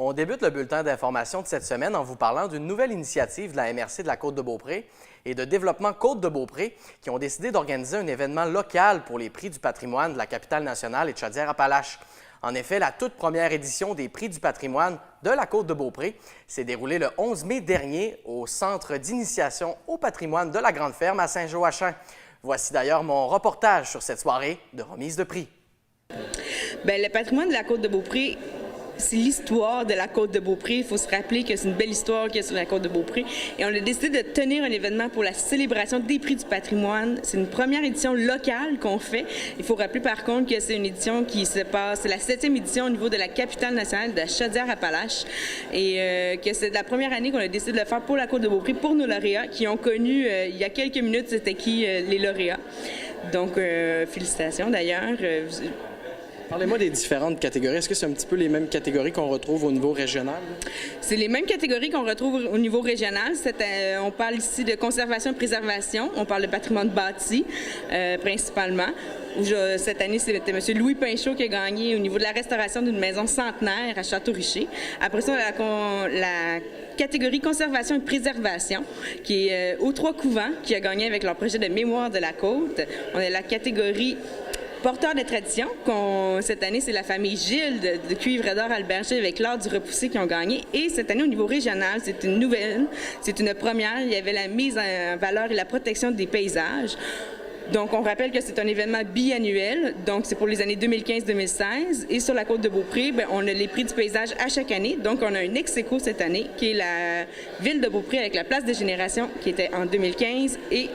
On débute le bulletin d'information de cette semaine en vous parlant d'une nouvelle initiative de la MRC de la Côte-de-Beaupré et de Développement Côte-de-Beaupré qui ont décidé d'organiser un événement local pour les prix du patrimoine de la capitale nationale et de Chaudière-Appalaches. En effet, la toute première édition des prix du patrimoine de la Côte-de-Beaupré s'est déroulée le 11 mai dernier au Centre d'initiation au patrimoine de la Grande Ferme à Saint-Joachim. Voici d'ailleurs mon reportage sur cette soirée de remise de prix. Bien, le patrimoine de la Côte-de-Beaupré, c'est l'histoire de la Côte-de-Beaupré. Il faut se rappeler que c'est une belle histoire qu'il y a sur la Côte-de-Beaupré. Et on a décidé de tenir un événement pour la célébration des prix du patrimoine. C'est une première édition locale qu'on fait. Il faut rappeler par contre que c'est une édition qui se passe, c'est la 7e édition au niveau de la capitale nationale de Chaudière-Appalaches. Et que c'est la première année qu'on a décidé de le faire pour la Côte-de-Beaupré, pour nos lauréats qui ont connu, il y a quelques minutes, c'était qui les lauréats. Donc, félicitations d'ailleurs. Parlez-moi des différentes catégories. Est-ce que c'est un petit peu les mêmes catégories qu'on retrouve au niveau régional? C'est les mêmes catégories qu'on retrouve au niveau régional. On parle ici de conservation et préservation. On parle de patrimoine bâti, principalement. Cette année, c'était M. Louis Pinchot qui a gagné au niveau de la restauration d'une maison centenaire à Château-Richer. Après ça, la catégorie conservation et préservation, qui est aux Trois-Couvents, qui a gagné avec leur projet de mémoire de la côte. On a la catégorie porteurs de tradition. Cette année, c'est la famille Gilles de Cuivre-d'Or Alberger avec l'art du repoussé qui ont gagné. Et cette année, au niveau régional, c'est une nouvelle, c'est une première. Il y avait la mise en valeur et la protection des paysages. Donc, on rappelle que c'est un événement biannuel, donc c'est pour les années 2015-2016. Et sur la Côte-de-Beaupré, on a les prix du paysage à chaque année. Donc, on a un ex-aequo cette année, qui est la ville de Beaupré avec la place de Génération, qui était en 2015, et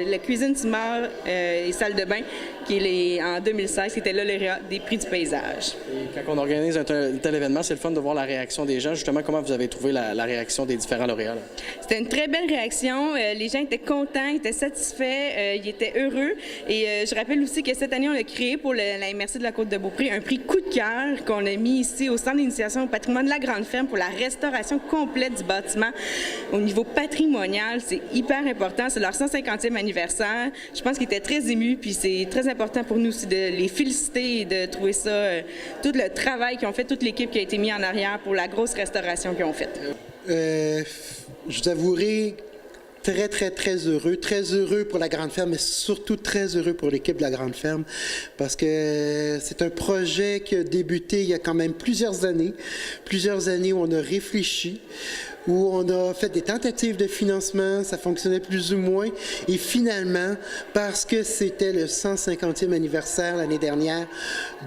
la cuisine Simard et salle de bain, qui est en 2016, qui était le lauréat des prix du paysage. Et quand on organise un tel événement, c'est le fun de voir la réaction des gens. Justement, comment vous avez trouvé la réaction des différents lauréats? C'était une très belle réaction. Les gens étaient contents, ils étaient satisfaits, ils étaient heureux. Et je rappelle aussi que cette année, on a créé pour la MRC de la Côte-de-Beaupré un prix coup de cœur qu'on a mis ici au Centre d'initiation au patrimoine de la Grande Ferme pour la restauration complète du bâtiment au niveau patrimonial. C'est hyper important. C'est leur 150e anniversaire. Je pense qu'ils étaient très émus, puis c'est très important pour nous aussi de les féliciter et de trouver ça, tout le travail qu'ils ont fait, toute l'équipe qui a été mise en arrière pour la grosse restauration qu'ils ont faite. Je vous avouerai très heureux pour la Grande Ferme, mais surtout très heureux pour l'équipe de la Grande Ferme, parce que c'est un projet qui a débuté il y a quand même plusieurs années où on a réfléchi, où on a fait des tentatives de financement, ça fonctionnait plus ou moins, et finalement, parce que c'était le 150e anniversaire l'année dernière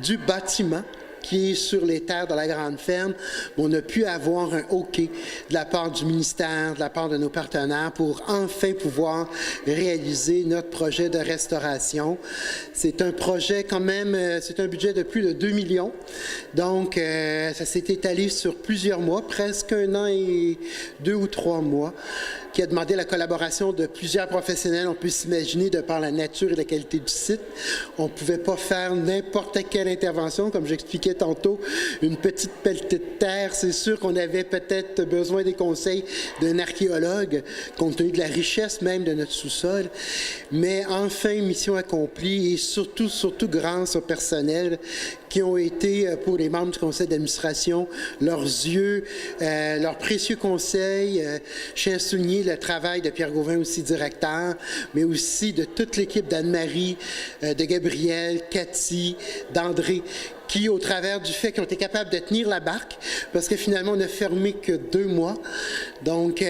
du bâtiment, qui est sur les terres de la Grande Ferme, on a pu avoir un OK de la part du ministère, de la part de nos partenaires pour enfin pouvoir réaliser notre projet de restauration. C'est un projet quand même, c'est un budget de plus de 2 millions. Donc, ça s'est étalé sur plusieurs mois, presque 1 an et 2 ou 3 mois, qui a demandé la collaboration de plusieurs professionnels. On peut s'imaginer, de par la nature et la qualité du site, on ne pouvait pas faire n'importe quelle intervention. Comme j'expliquais tantôt, une petite pelletée de terre, c'est sûr qu'on avait peut-être besoin des conseils d'un archéologue, compte tenu de la richesse même de notre sous-sol. Mais enfin, mission accomplie, et surtout grâce au personnel qui ont été, pour les membres du conseil d'administration, leurs yeux, leurs précieux conseils. Je tiens à souligner le travail de Pierre Gauvin, aussi directeur, mais aussi de toute l'équipe d'Anne-Marie, de Gabriel, Cathy, d'André, qui, au travers du fait qu'ils ont été capables de tenir la barque, parce que finalement, on n'a fermé que 2 mois. Donc,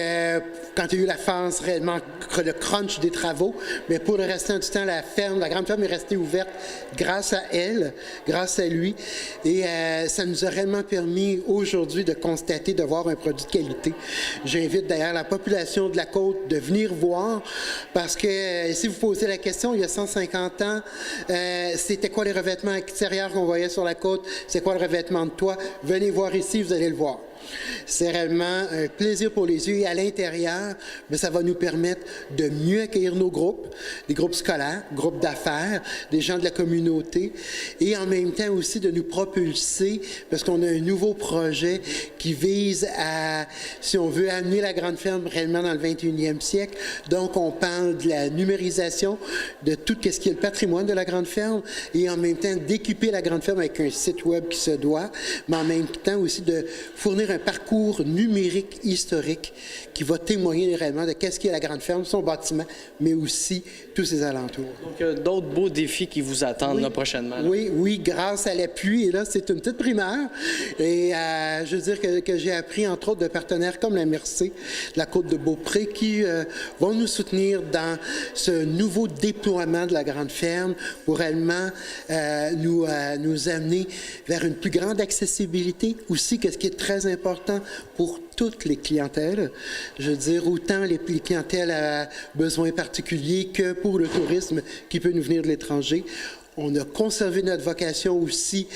quand il y a eu la phase réellement, le crunch des travaux, mais pour le restant du temps, la Grande Ferme est restée ouverte grâce à elle, grâce à lui. Et ça nous a réellement permis aujourd'hui de constater, de voir un produit de qualité. J'invite d'ailleurs la population de la Côte de venir voir, parce que si vous posez la question, il y a 150 ans, c'était quoi les revêtements extérieurs qu'on voyait sur la côte, c'est quoi le revêtement de toit? Venez voir ici, vous allez le voir. C'est réellement un plaisir pour les yeux et à l'intérieur, mais ça va nous permettre de mieux accueillir nos groupes, des groupes scolaires, groupes d'affaires, des gens de la communauté et en même temps aussi de nous propulser parce qu'on a un nouveau projet qui vise à, si on veut, amener la grande ferme réellement dans le 21e siècle. Donc, on parle de la numérisation de tout ce qui est le patrimoine de la grande ferme et en même temps d'équiper la grande ferme avec un site web qui se doit, mais en même temps aussi de fournir un parcours numérique historique qui va témoigner réellement de qu'est-ce qu'est la grande ferme, son bâtiment, mais aussi tous ses alentours. Donc, d'autres beaux défis qui vous attendent là, prochainement. Là. Oui, grâce à l'appui. Et là, c'est une petite primaire. Et je veux dire que j'ai appris, entre autres, de partenaires comme la MRC, la Côte de Beaupré, qui vont nous soutenir dans ce nouveau déploiement de la grande ferme pour réellement nous amener vers une plus grande accessibilité. Aussi, qu'est-ce qui est très important pour toutes les clientèles. Je veux dire, autant les clientèles à besoins particuliers que pour le tourisme qui peut nous venir de l'étranger. On a conservé notre vocation aussi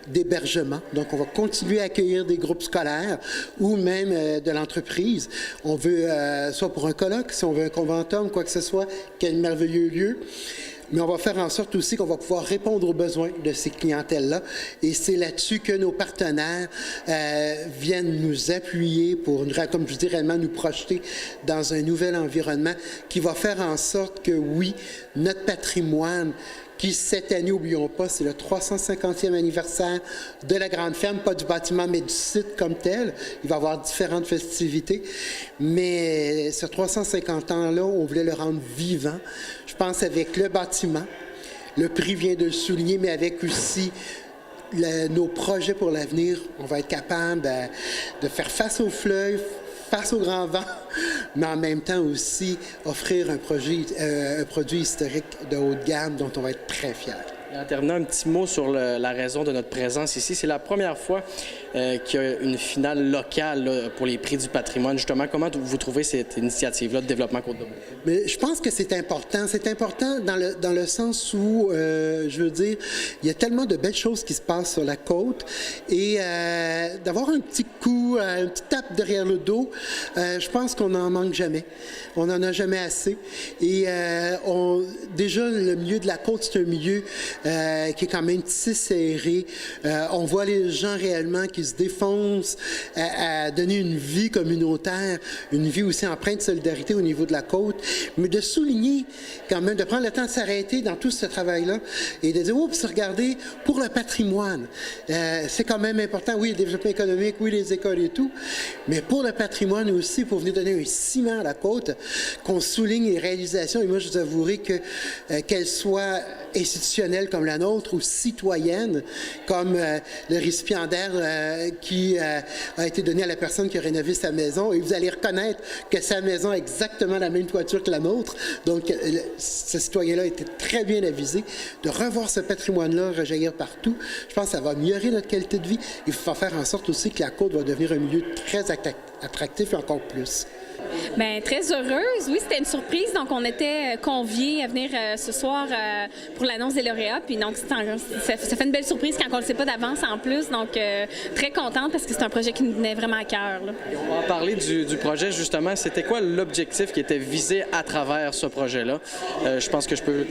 d'hébergement. Donc, on va continuer à accueillir des groupes scolaires ou même de l'entreprise. On veut, soit pour un colloque, si on veut un conventum, quoi que ce soit, quel merveilleux lieu. Mais on va faire en sorte aussi qu'on va pouvoir répondre aux besoins de ces clientèles-là. Et c'est là-dessus que nos partenaires viennent nous appuyer pour, comme je dis, réellement nous projeter dans un nouvel environnement qui va faire en sorte que, oui, notre patrimoine, qui cette année, n'oublions pas, c'est le 350e anniversaire de la grande ferme, pas du bâtiment, mais du site comme tel. Il va y avoir différentes festivités. Mais ce 350 ans-là, on voulait le rendre vivant. Je pense avec le bâtiment, le prix vient de le souligner, mais avec aussi nos projets pour l'avenir, on va être capable de faire face aux fleuves, face au grand vent, mais en même temps aussi offrir un produit historique de haute gamme dont on va être très fiers. Et en terminant, un petit mot sur la raison de notre présence ici. C'est la première fois qu'il y a une finale locale là, pour les prix du patrimoine. Justement, comment vous trouvez cette initiative-là de développement Côte-de-Beaupré? Mais je pense que c'est important. C'est important dans le sens où, je veux dire, il y a tellement de belles choses qui se passent sur la côte et d'avoir un petit coup, une petite tape derrière le dos, je pense qu'on n'en manque jamais. On n'en a jamais assez. Et déjà, le milieu de la côte, c'est un milieu qui est quand même tissé serré. On voit les gens réellement qui se défoncent à donner une vie communautaire, une vie aussi empreinte de solidarité au niveau de la côte, mais de souligner quand même, de prendre le temps de s'arrêter dans tout ce travail-là et de dire, oups, regardez, pour le patrimoine, c'est quand même important, oui, le développement économique, oui, les écoles et tout, mais pour le patrimoine aussi, pour venir donner un ciment à la côte, qu'on souligne les réalisations, et moi, je vous avouerai que qu'elles soient institutionnelles comme la nôtre ou citoyenne, comme le récipiendaire qui a été donné à la personne qui a rénové sa maison. Et vous allez reconnaître que sa maison a exactement la même toiture que la nôtre. Donc, ce citoyen-là a été très bien avisé de revoir ce patrimoine-là rejaillir partout. Je pense que ça va améliorer notre qualité de vie. Il faut faire en sorte aussi que la côte va devenir un milieu très attractif et encore plus. Bien, très heureuse. Oui, c'était une surprise. Donc, on était conviés à venir ce soir pour l'annonce des lauréats. Puis, donc, ça fait une belle surprise quand on ne le sait pas d'avance en plus. Donc, très contente parce que c'est un projet qui nous tenait vraiment à cœur. Là. On va en parler du projet, justement. C'était quoi l'objectif qui était visé à travers ce projet-là? Je pense que je peux...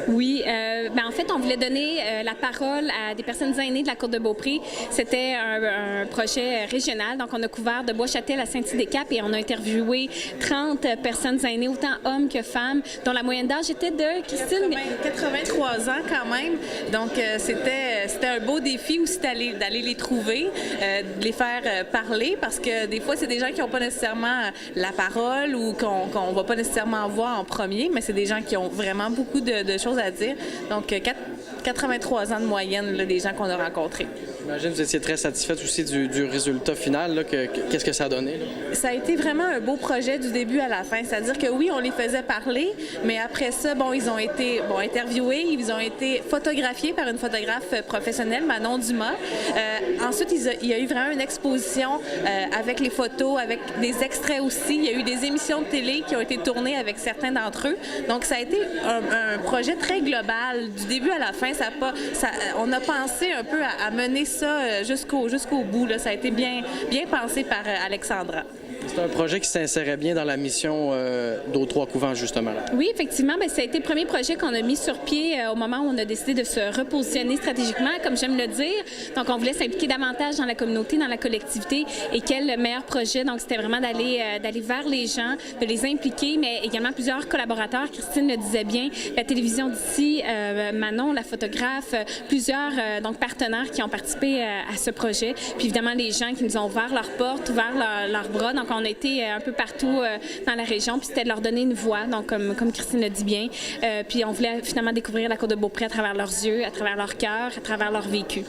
Oui. En fait, on voulait donner la parole à des personnes aînées de la Côte-de-Beaupré. C'était un projet régional. Donc, on a couvert de Bois-Châtel à Saint-Tite-des-Caps et on a interviewé 30 personnes aînées, autant hommes que femmes, dont la moyenne d'âge était de, Christine? 83 ans quand même. Donc, c'était un beau défi aussi d'aller les trouver, de les faire parler, parce que des fois, c'est des gens qui n'ont pas nécessairement la parole ou qu'on ne va pas nécessairement voir en premier, mais c'est des gens qui ont vraiment beaucoup de choses à dire. Donc, 83 ans de moyenne, là, des gens qu'on a rencontrés. J'imagine que vous étiez très satisfaite aussi du résultat final. Qu'est-ce que ça a donné? Là? Ça a été vraiment un beau projet du début à la fin. C'est-à-dire que oui, on les faisait parler, mais après ça, ils ont été interviewés, ils ont été photographiés par une photographe professionnelle, Manon Dumas. Ensuite, il y a eu vraiment une exposition avec les photos, avec des extraits aussi. Il y a eu des émissions de télé qui ont été tournées avec certains d'entre eux. Donc, ça a été un projet très global, du début à la fin. on a pensé un peu à mener ça jusqu'au bout. Là. Ça a été bien pensé par Alexandra. C'est un projet qui s'insérait bien dans la mission d'Eau Trois Couvents, justement. Là. Oui, effectivement, bien, ça a été le premier projet qu'on a mis sur pied au moment où on a décidé de se repositionner stratégiquement, comme j'aime le dire. Donc, on voulait s'impliquer davantage dans la communauté, dans la collectivité. Et quel meilleur projet? Donc, c'était vraiment d'aller vers les gens, de les impliquer, mais également plusieurs collaborateurs. Christine le disait bien, la télévision d'ici, Manon, la photographe, plusieurs donc partenaires qui ont participé à ce projet. Puis évidemment, les gens qui nous ont ouvert leurs portes, ouvert leurs bras. Donc, on a été un peu partout dans la région, puis c'était de leur donner une voix, donc comme Christine le dit bien. Puis on voulait finalement découvrir la Côte de Beaupré à travers leurs yeux, à travers leur cœur, à travers leur vécu.